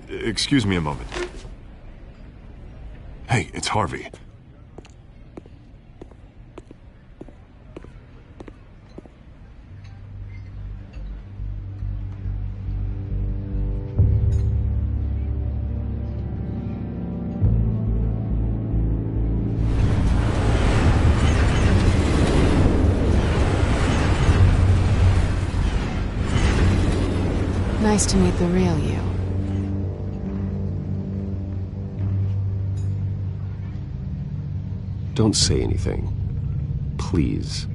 Excuse me a moment. Hey, it's Harvey. Nice to meet the real you. Don't say anything. Please.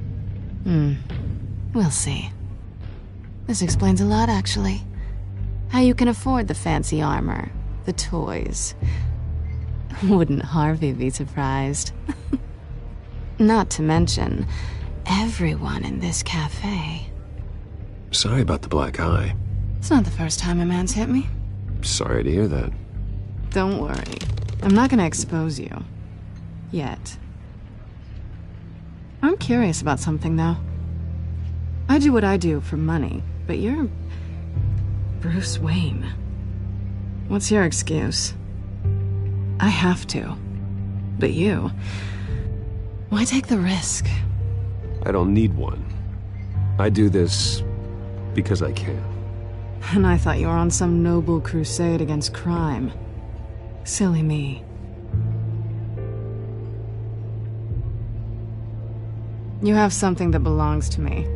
We'll see. This explains a lot, actually. How you can afford the fancy armor, the toys. Wouldn't Harvey be surprised? Not to mention, everyone in this cafe. Sorry about the black eye. It's not the first time a man's hit me. Sorry to hear that. Don't worry. I'm not gonna expose you. Yet. I'm curious about something, though. I do what I do for money, but you're... Bruce Wayne. What's your excuse? I have to. But you... Why take the risk? I don't need one. I do this because I can. And I thought you were on some noble crusade against crime. Silly me. You have something that belongs to me.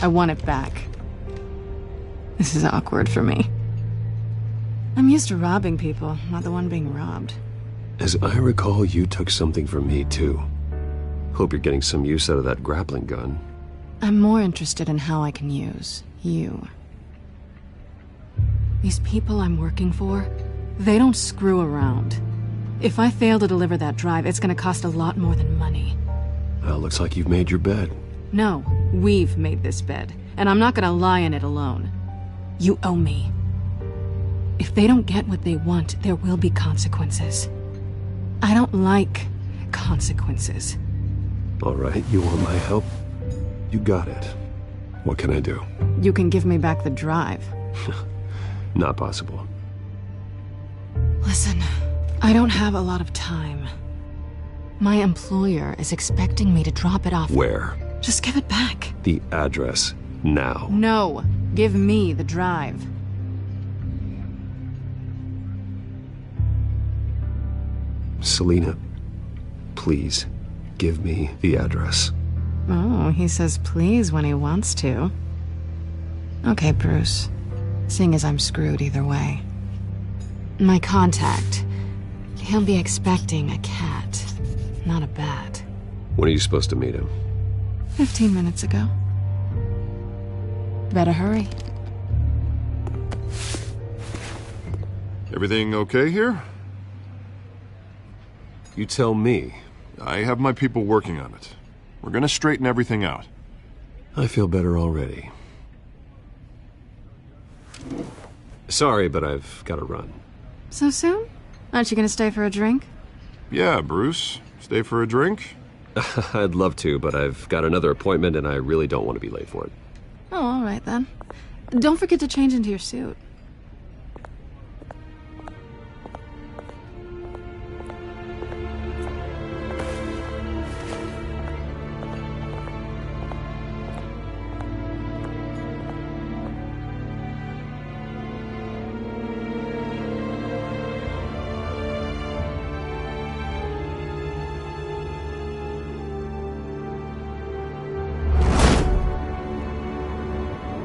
I want it back. This is awkward for me. I'm used to robbing people, not the one being robbed. As I recall, you took something from me, too. Hope you're getting some use out of that grappling gun. I'm more interested in how I can use you. These people I'm working for, they don't screw around. If I fail to deliver that drive, it's gonna cost a lot more than money. Well, looks like you've made your bed. No, we've made this bed, and I'm not gonna lie in it alone. You owe me. If they don't get what they want, there will be consequences. I don't like consequences. All right, you want my help? You got it. What can I do? You can give me back the drive. Not possible. Listen, I don't have a lot of time. My employer is expecting me to drop it off. Where? Just give it back. The address, now. No, give me the drive. Selina, please, give me the address. Oh, he says please when he wants to. Okay, Bruce. Seeing as I'm screwed either way. My contact. He'll be expecting a cat, not a bat. When are you supposed to meet him? 15 minutes ago. Better hurry. Everything okay here? You tell me. I have my people working on it. We're gonna straighten everything out. I feel better already. Sorry, but I've got to run. So soon? Aren't you gonna stay for a drink? Yeah, Bruce. Stay for a drink? I'd love to, but I've got another appointment and I really don't want to be late for it. Oh, all right then. Don't forget to change into your suit.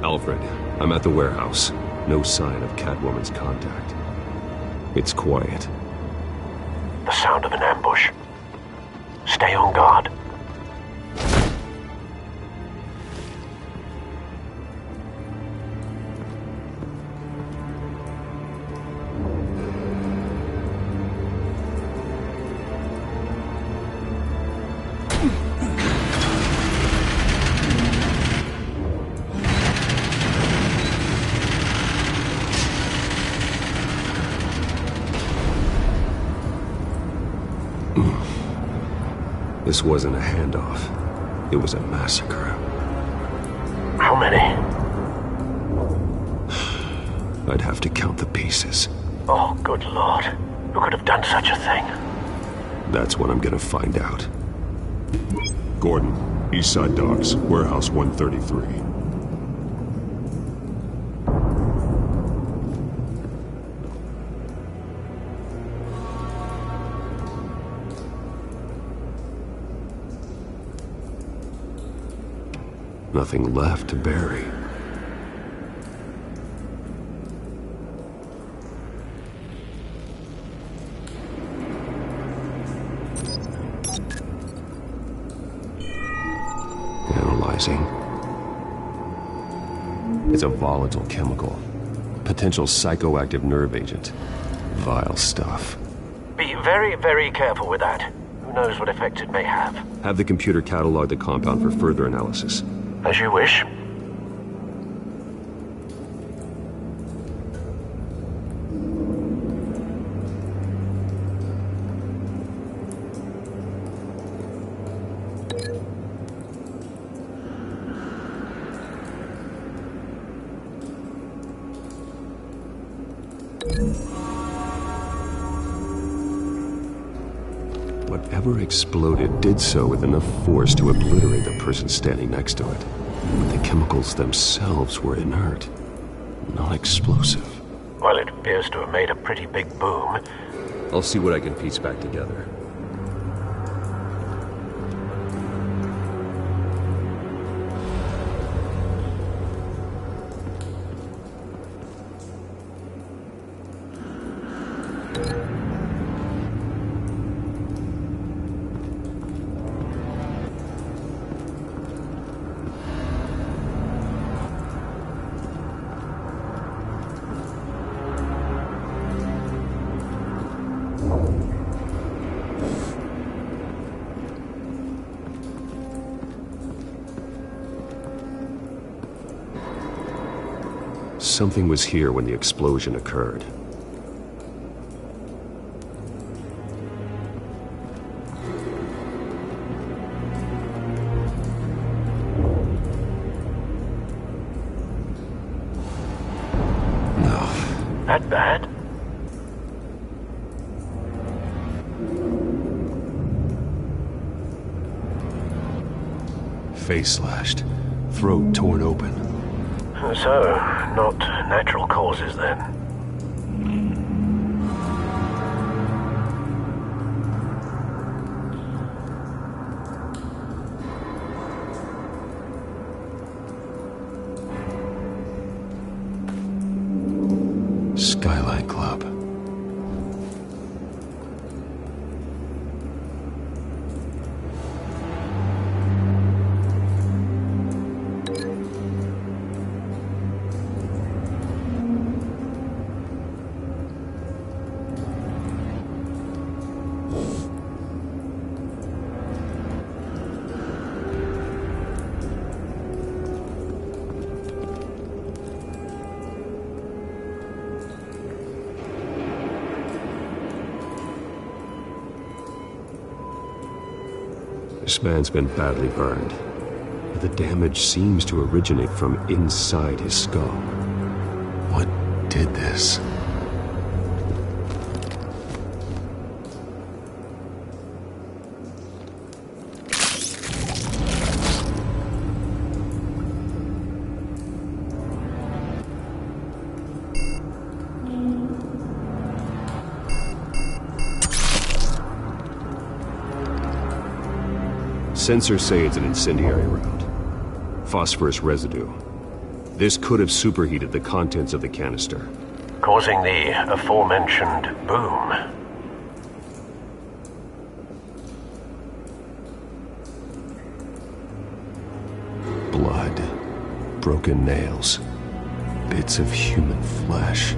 Alfred, I'm at the warehouse. No sign of Catwoman's contact. It's quiet. The sound of an ambush. Stay on guard. This wasn't a handoff. It was a massacre. How many? I'd have to count the pieces. Oh, good Lord. Who could have done such a thing? That's what I'm gonna find out. Gordon, Eastside Docks, Warehouse 133. Nothing left to bury. Analyzing. It's a volatile chemical. Potential psychoactive nerve agent. Vile stuff. Be very, very careful with that. Who knows what effect it may have. Have the computer catalog the compound for further analysis. As you wish. Whatever exploded did so with enough force to obliterate the person standing next to it. But the chemicals themselves were inert, non-explosive. Well, it appears to have made a pretty big boom. I'll see what I can piece back together. Something was here when the explosion occurred. No. That bad? Face slashed, throat torn open. So, not natural causes then. Skylight Club. This man's been badly burned, but the damage seems to originate from inside his skull. What did this? Sensors say it's an incendiary round. Phosphorus residue. This could have superheated the contents of the canister, causing the aforementioned boom. Blood, broken nails, bits of human flesh.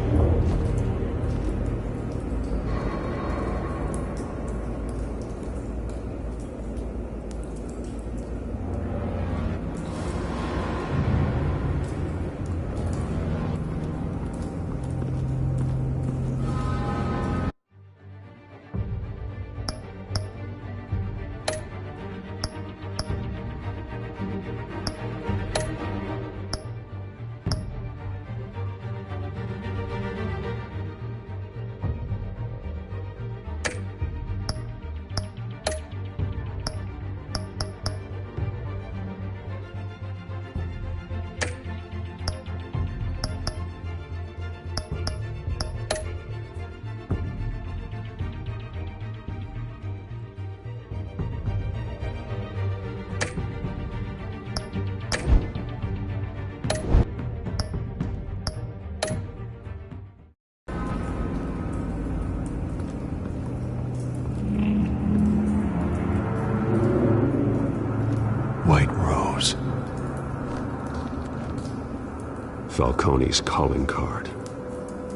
Falcone's calling card.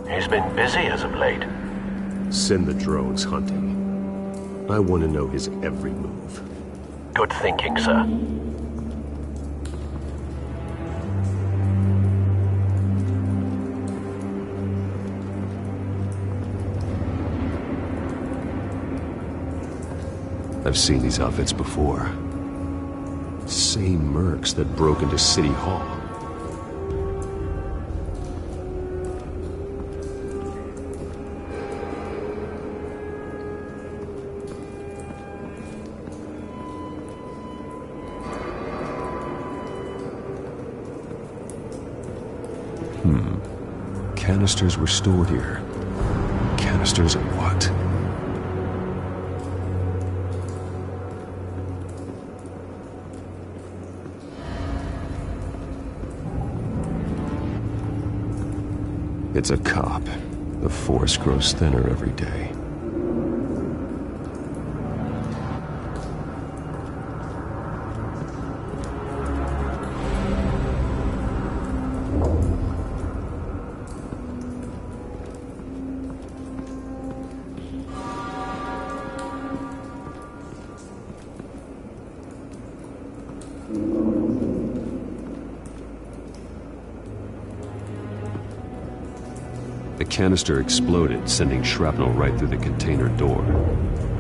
He's been busy as of late. Send the drones hunting. I want to know his every move. Good thinking, sir. I've seen these outfits before. Same mercs that broke into City Hall. Canisters were stored here. Canisters of what? It's a cop. The force grows thinner every day. The canister exploded, sending shrapnel right through the container door.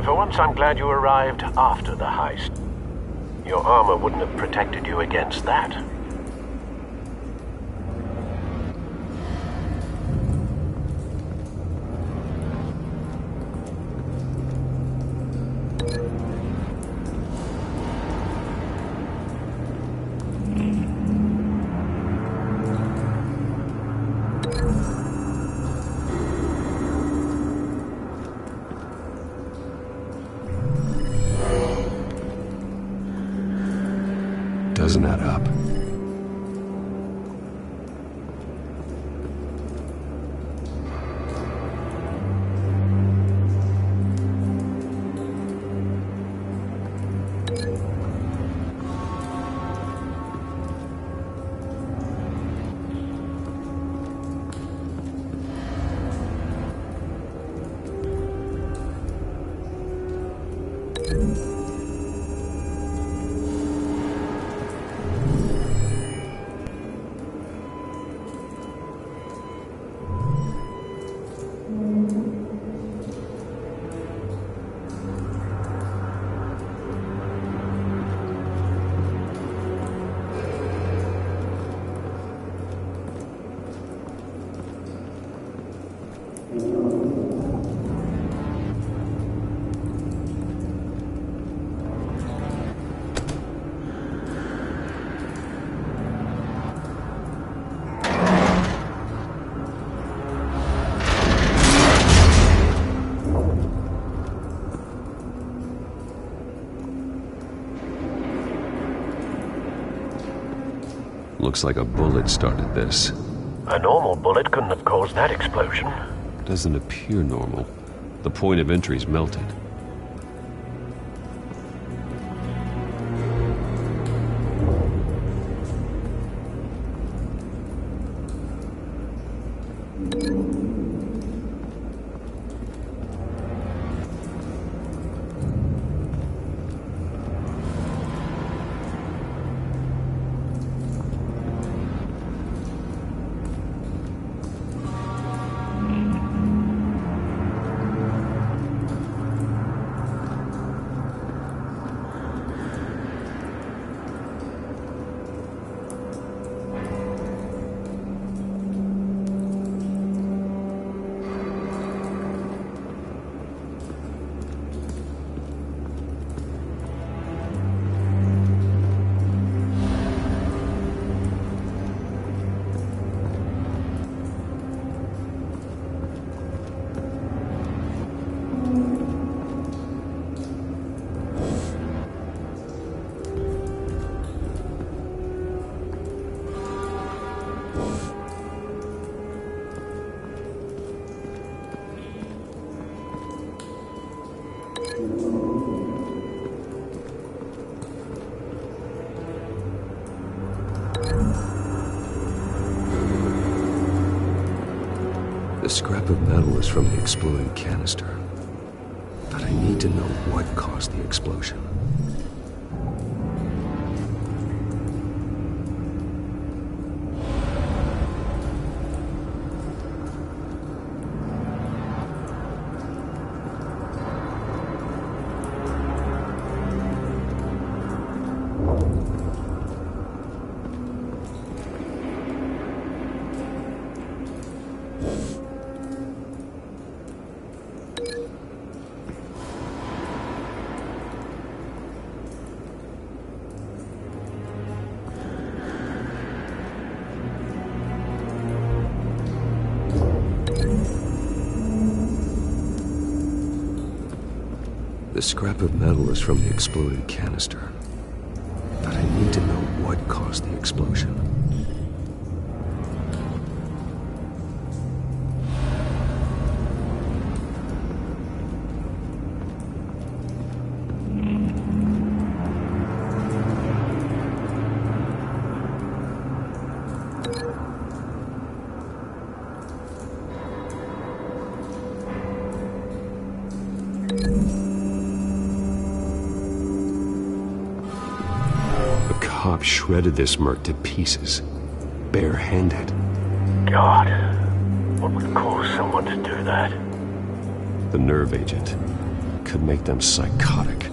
For once, I'm glad you arrived after the heist. Your armor wouldn't have protected you against that. Doesn't add up. Looks like a bullet started this. A normal bullet couldn't have caused that explosion. Doesn't appear normal. The point of entry's melted. The scrap of metal is from the exploding canister. But I need to know what caused the explosion. The scrap of metal is from the exploded canister. But I need to know what caused the explosion. Cop shredded this merc to pieces, barehanded. God, what would cause someone to do that? The nerve agent could make them psychotic.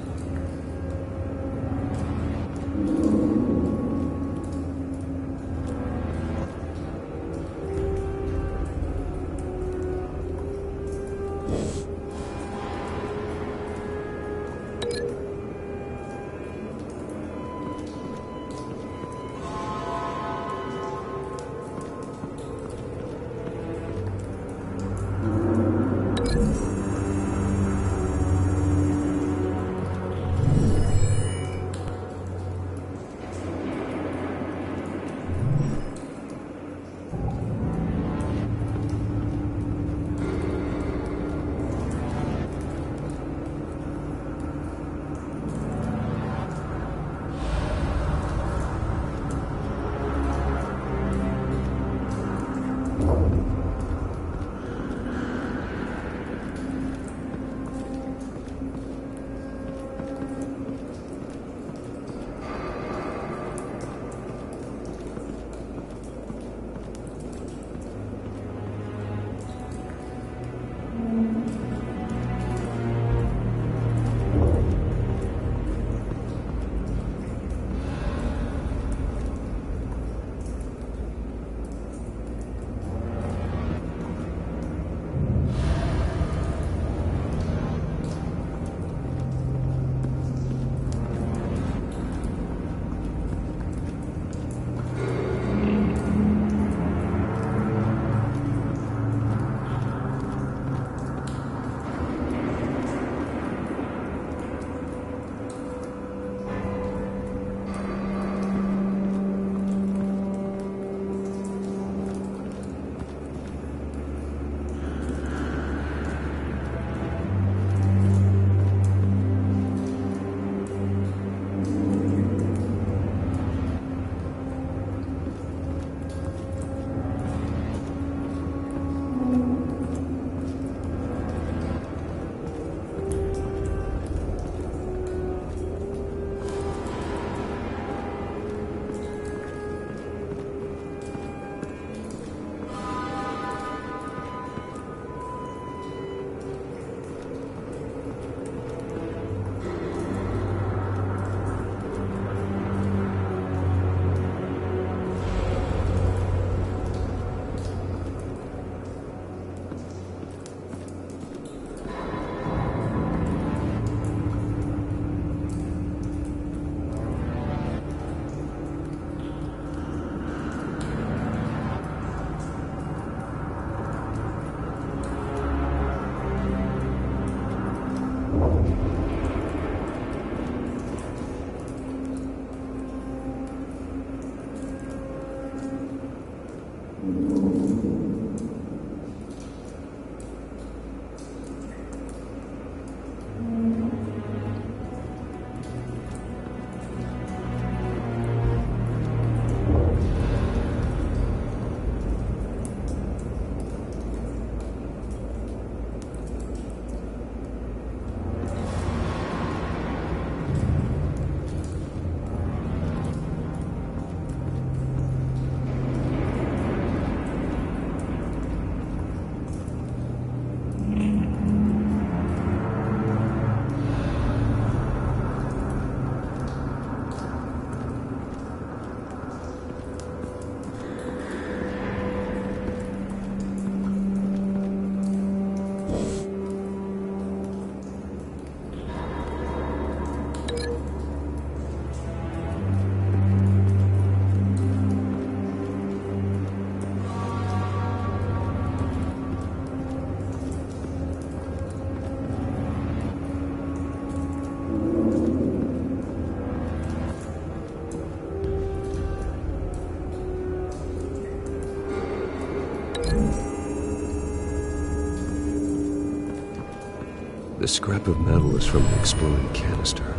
The scrap of metal is from the exploded canister.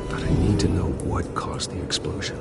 But I need to know what caused the explosion.